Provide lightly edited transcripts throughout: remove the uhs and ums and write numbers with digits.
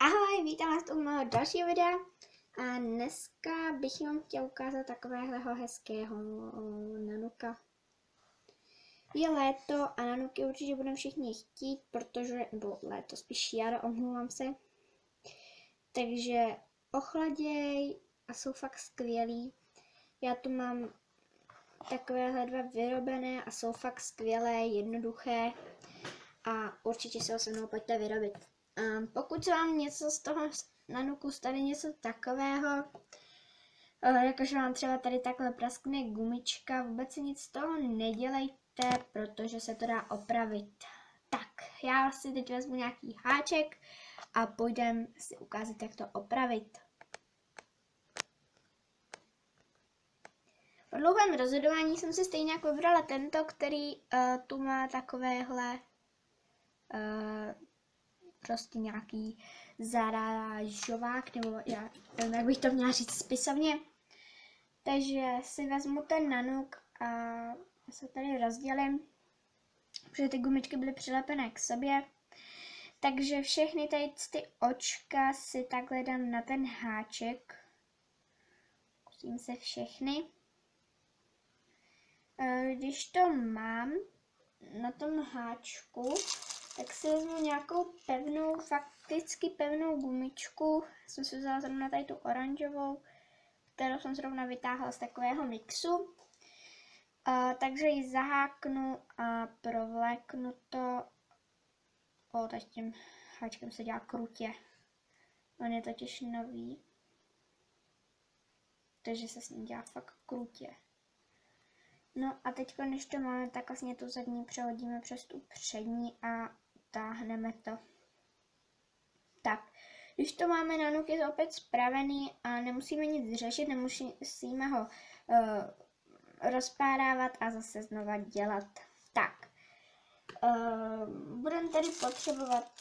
Ahoj, vítám vás u mého dalšího videa a dneska bych vám chtěl ukázat takového hezkého nanuka. Je léto a nanuky určitě budeme všichni chtít, protože, nebo léto, spíš jaro, omlouvám se. Takže ochladěj a jsou fakt skvělý. Já tu mám takovéhle dva vyrobené a jsou fakt skvělé, jednoduché a určitě si ho se mnou pojďte vyrobit. Pokud se vám něco z toho nanuku stane něco takového, jakože vám třeba tady takhle praskne gumička, vůbec si nic z toho nedělejte, protože se to dá opravit. Tak, já si teď vezmu nějaký háček a půjdem si ukázat, jak to opravit. Po dlouhém rozhodování jsem si stejně jako vybrala tento, který tu má takovéhle prostě nějaký zarážovák, nebo já nevím, jak bych to měla říct spisovně. Takže si vezmu ten nanuk a se tady rozdělím, protože ty gumičky byly přilepené k sobě. Takže všechny tady ty očka si takhle dám na ten háček. Kusím se všechny. Když to mám na tom háčku, tak si vezmu nějakou pevnou, fakticky pevnou gumičku. Jsem si vzala zrovna tady tu oranžovou, kterou jsem zrovna vytáhla z takového mixu. Takže ji zaháknu a provléknu to. Teď tím háčkem se dělá krutě. On je totiž nový, takže se s ním dělá fakt krutě. No a teď, když to máme, tak vlastně tu zadní přehodíme přes tu přední a táhneme to. Tak, když to máme, nanuk je opět spravený a nemusíme nic řešit, nemusíme ho rozpárávat a zase znova dělat. Tak, budeme tady potřebovat,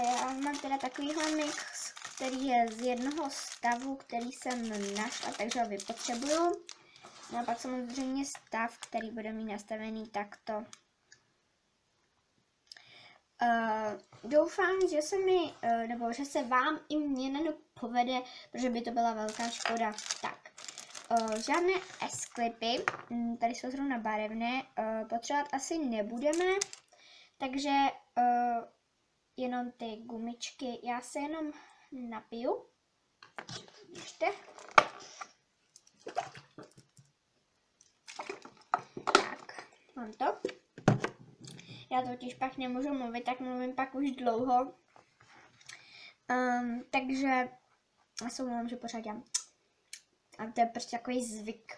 já mám teda takovýhle mix, který je z jednoho stavu, který jsem našla, takže ho vypotřebuju. No a pak samozřejmě stav, který bude mít nastavený takto. Doufám, že se mi, nebo že se vám i mně nanuk povede, protože by to byla velká škoda. Tak, žádné S-klipy, tady jsou zrovna barevné, potřebovat asi nebudeme, takže jenom ty gumičky, já se jenom napiju. Ještě. Mám to. Já totiž pak nemůžu mluvit, tak mluvím pak už dlouho. Takže já se mluvím, že pořád dělám. A to je prostě takový zvyk.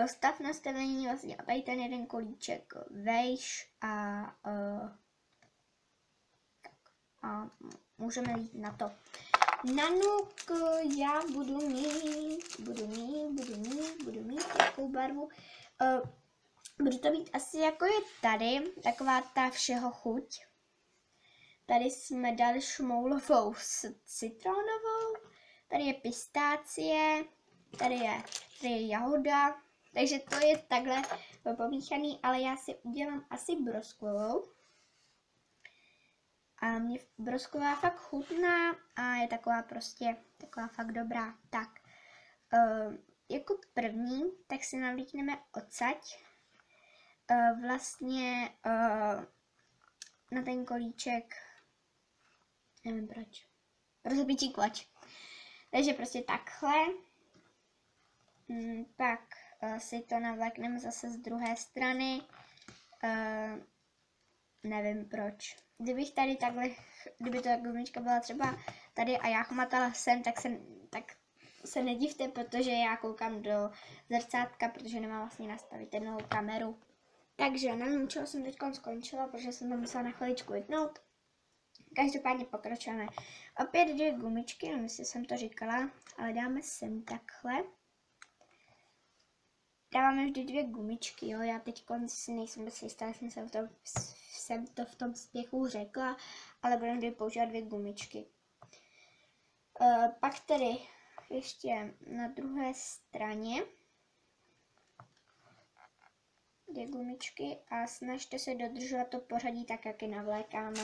Stav nastavení vlastně a tady ten jeden kolíček vejš a můžeme jít na to. Nanuk já budu mít jakou barvu. Budu to mít asi jako je tady, taková ta všeho chuť. Tady jsme dali šmoulovou s citronovou, tady je pistácie, tady je jahoda, takže to je takhle pomíchaný, ale já si udělám asi broskovou. A mě brosková fakt chutná a je taková prostě, taková fakt dobrá. Tak, jako první, tak si navlíkneme ocať. Vlastně na ten kolíček, nevím proč, pro zapítí klač. Takže prostě takhle. Pak si to navlékneme zase z druhé strany. Nevím proč. Kdybych tady takhle, kdyby ta gumička byla třeba tady a já chmatala sem, tak se nedivte, protože já koukám do zrcátka, protože nemám vlastně nastavitelnou kameru. Takže nevím, čeho jsem teď skončila, protože jsem to musela na chviličku vypnout. Každopádně pokračujeme. Opět dvě gumičky, nevím, jestli jsem to říkala, ale dáme sem takhle. Dáváme vždy dvě gumičky, jo, já teď si nejsem si jistá, jsem to v tom spěchu řekla, ale budeme vždy používat dvě gumičky. Pak tedy ještě na druhé straně dvě gumičky a snažte se dodržovat to pořadí tak, jak je navlékáme.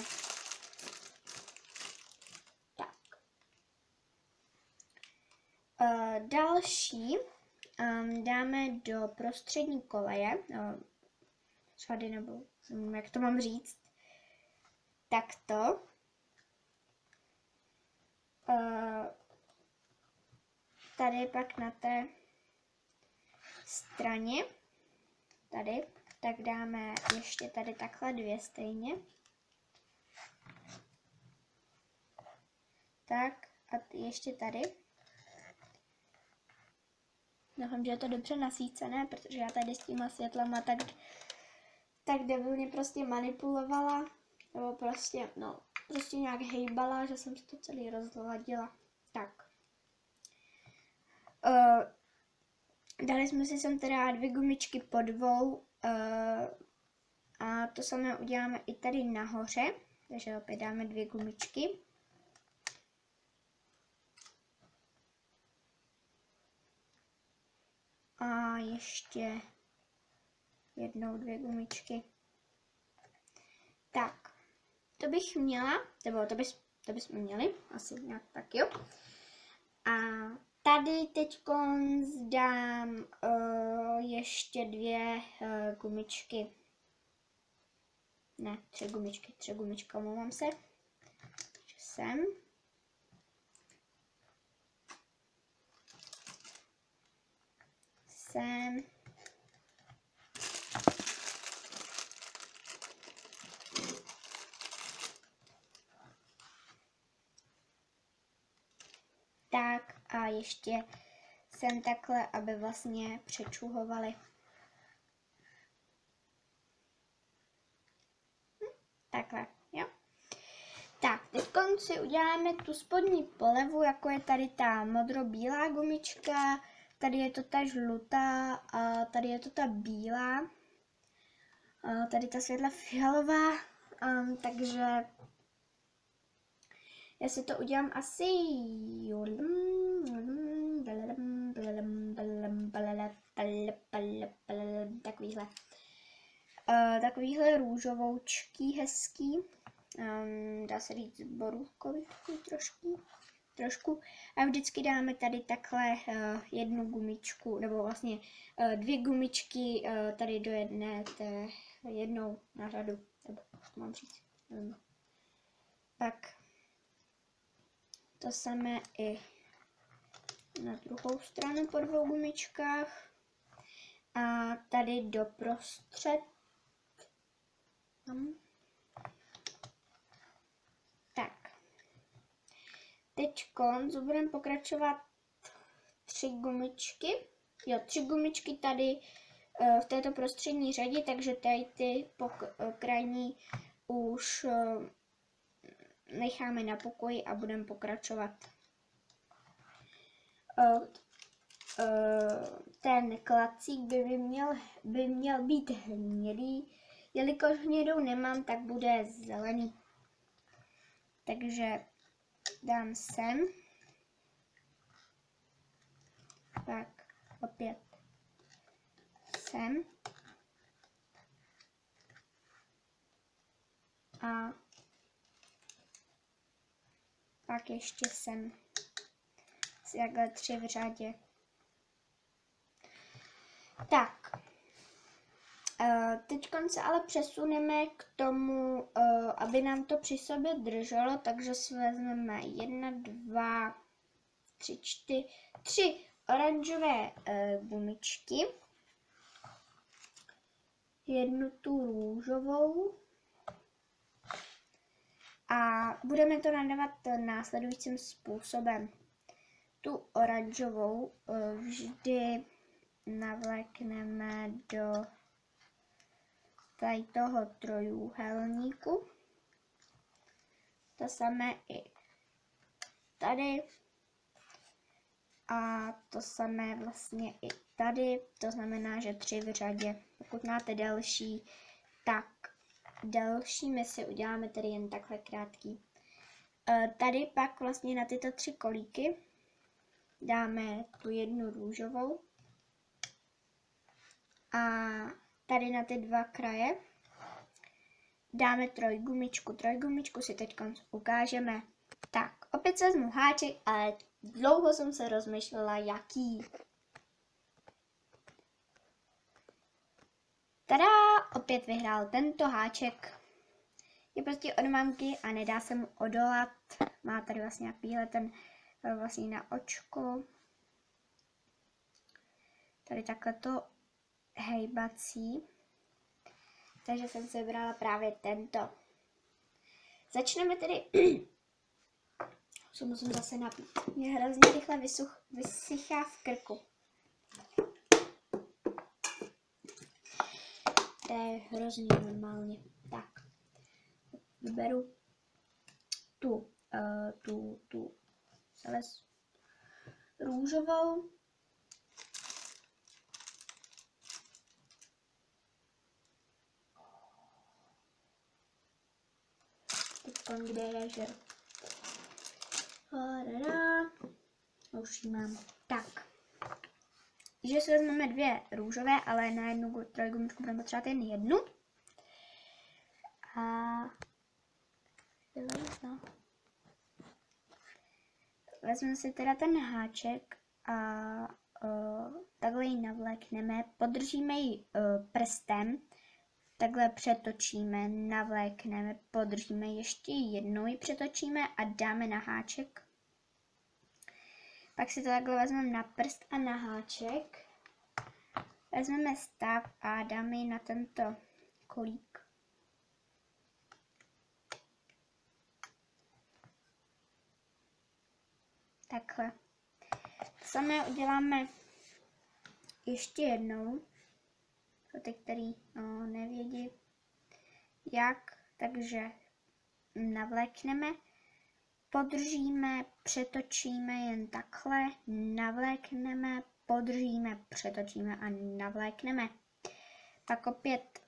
Další dáme do prostřední koleje, řady, nebo nevím, jak to mám říct, takto. Tady pak na té straně, tady, tak dáme ještě tady takhle 2 stejně. Tak a ještě tady. Doufám, že je to dobře nasvícené, protože já tady s těma světlama tak debilně prostě manipulovala, nebo prostě, no, prostě nějak hejbala, že jsem si to celý rozladila. Tak. Dali jsme si sem teda 2 gumičky po 2 a to samé uděláme i tady nahoře, takže opět dáme 2 gumičky. A ještě jednou 2 gumičky. Tak, to bych měla, nebo to bychom měli, asi nějak tak, jo. A tady teď dám ještě 2 gumičky. Ne, 3 gumičky, omlouvám se. Sem. Sem. Tak a ještě sem takhle, aby vlastně přečuhovali. Takhle, jo. Tak, teď si uděláme tu spodní polevu, jako je tady ta modro-bílá gumička, tady je to ta žlutá a tady je to ta bílá. A tady ta světla fialová, takže já si to udělám asi takovýhle růžovoučký, hezký, dá se říct borůvkový trošku. A vždycky dáme tady takhle 1 gumičku, nebo vlastně 2 gumičky tady do jedné, jednou na řadu, nebo to mám říct, tak to samé i na druhou stranu po 2 gumičkách a tady doprostřed. Tak. Teď budeme pokračovat 3 gumičky. Jo, 3 gumičky tady v této prostřední řadě, takže tady ty krajní už necháme na pokoji a budeme pokračovat. Ten klacík by měl být hnědý, jelikož hnědou nemám, tak bude zelený. Takže dám sem. Tak opět sem. A pak ještě sem. Takhle 3 v řadě. Tak. Teď se ale přesuneme k tomu, aby nám to při sobě drželo, takže si vezmeme 1, 2, 3, 4, 3 oranžové gumičky, 1 tu růžovou a budeme to nadávat následujícím způsobem. Tu oranžovou vždy navlékneme do tady toho trojúhelníku. To samé i tady. A to samé vlastně i tady. To znamená, že 3 v řadě. Pokud máte delší, tak delšími si uděláme tedy jen takhle krátký. Tady pak vlastně na tyto 3 kolíky dáme tu 1 růžovou. A tady na ty 2 kraje dáme trojgumičku. Trojgumičku si teď ukážeme. Tak, opět se vezmu háček, ale dlouho jsem se rozmýšlela, jaký. Tada, opět vyhrál tento háček. Je prostě od mamky a nedá se mu odolat. Má tady vlastně nějakýhle ten vlastně na očko. Tady takhle to hejbací. Takže jsem se vybrala právě tento. Začneme tedy. Co musím zase napít. Mě hrozně rychle vysychá v krku. To je hrozný normálně. Tak. Vyberu tu růžovou. Teď kde je žer. Už ji mám. Tak. Že si vezmeme 2 růžové, ale na jednu trojgumičku budeme potřebovat jen jednu. A vezmeme si teda ten háček a takhle ji navlékneme, podržíme ji prstem, takhle přetočíme, navlékneme, podržíme, ještě jednou ji přetočíme a dáme na háček. Pak si to takhle vezmeme na prst a na háček. Vezmeme stav a dáme ji na tento kolík. Takhle. To samé uděláme ještě jednou. Pro ty, který nevědí jak, takže navlékneme, podržíme, přetočíme jen takhle, navlékneme, podržíme, přetočíme a navlékneme. Pak opět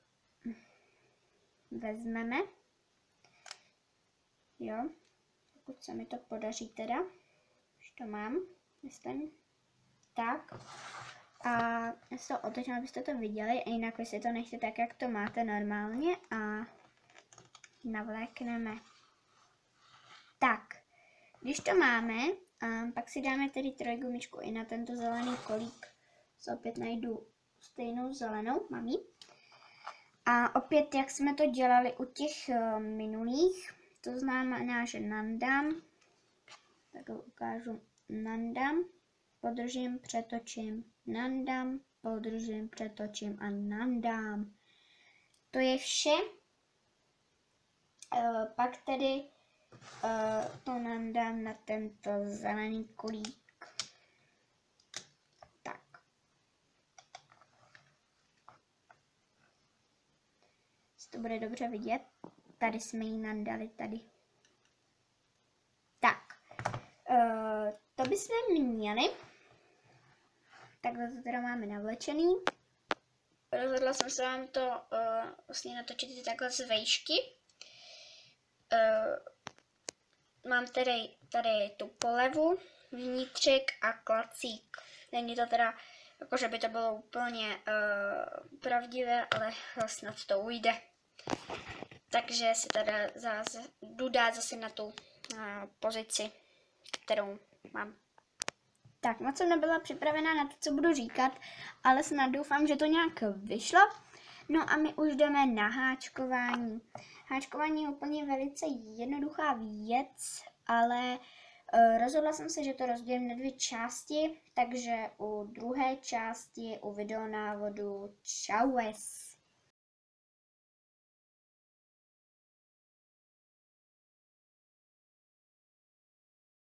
vezmeme, jo, pokud se mi to podaří teda, už to mám, myslím, tak. A já se to otočím, abyste to viděli, a jinak vy si to nechte tak, jak to máte normálně a navlékneme. Tak, když to máme, pak si dáme tedy trojgumičku i na tento zelený kolík. Se opět najdu stejnou zelenou, mám ji. A opět, jak jsme to dělali u těch minulých, to znamená, že nandám, tak ukážu, nandám, podržím, přetočím, nandám, podržím, přetočím a nandám. To je vše. Pak tedy to nandám na tento zelený kolík. Tak. To bude dobře vidět. Tady jsme ji nandali, tady. Tak. To bychom měli. Takhle to teda máme navlečený. Rozhodla jsem se vám to vlastně natočit takhle z vejšky. Mám tady tu polevu, vnitřek a klacík. Není to teda, jako že by to bylo úplně pravdivé, ale snad to ujde. Takže si teda jdu dát zase na tu pozici, kterou mám. Tak, moc jsem nebyla připravená na to, co budu říkat, ale snad doufám, že to nějak vyšlo. No a my už jdeme na háčkování. Háčkování je úplně velice jednoduchá věc, ale rozhodla jsem se, že to rozdělím na 2 části, takže u druhé části u videonávodu čaues.